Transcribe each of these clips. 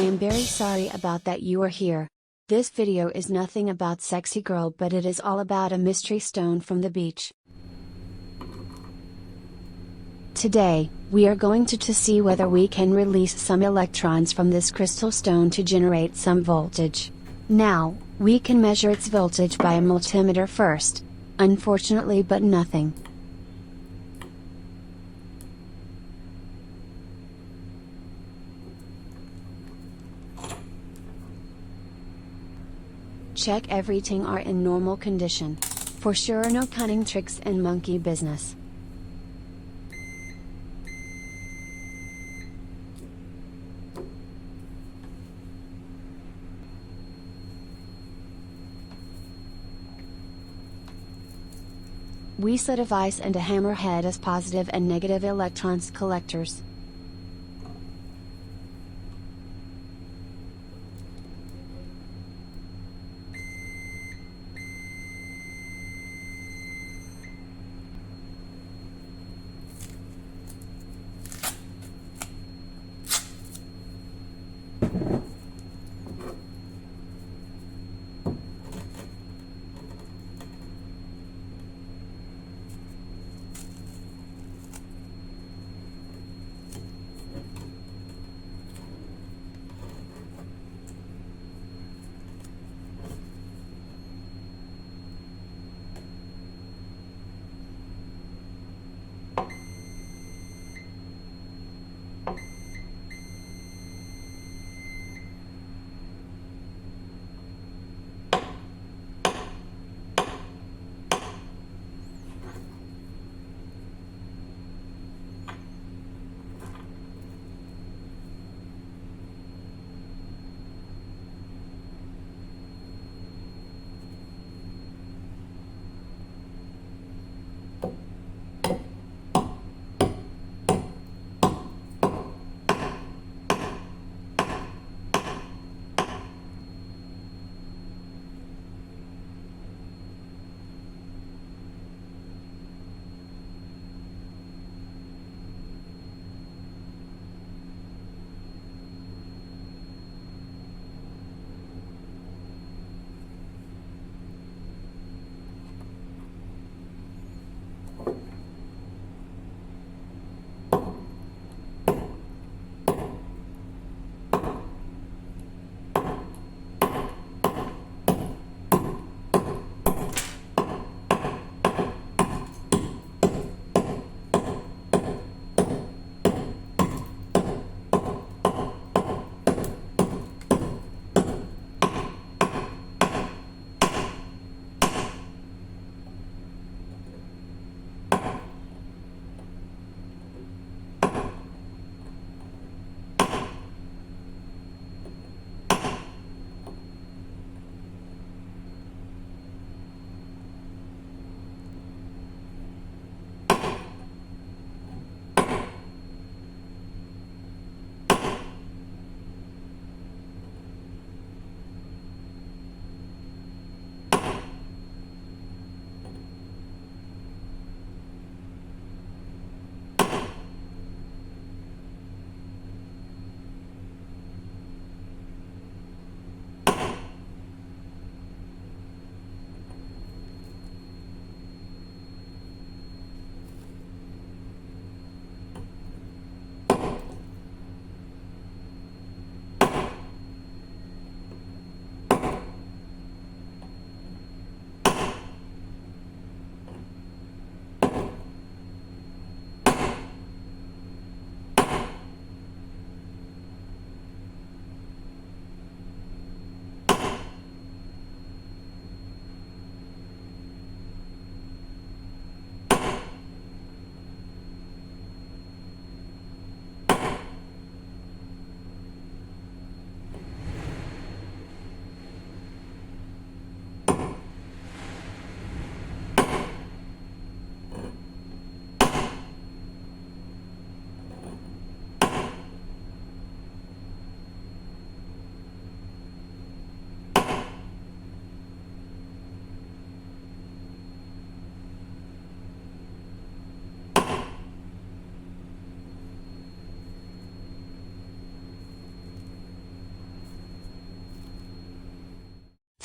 am very sorry about that you are here. This video is nothing about sexy girl, but it is all about a mystery stone from the beach. Today, we are going to see whether we can release some electrons from this crystal stone to generate some voltage. Now, we can measure its voltage by a multimeter first. Unfortunately, but nothing. Check everything are in normal condition. For sure, no cunning tricks and monkey business. We set a vise and a hammerhead as positive and negative electrons collectors.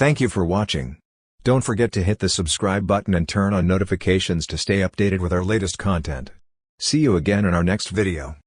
Thank you for watching. Don't forget to hit the subscribe button and turn on notifications to stay updated with our latest content. See you again in our next video.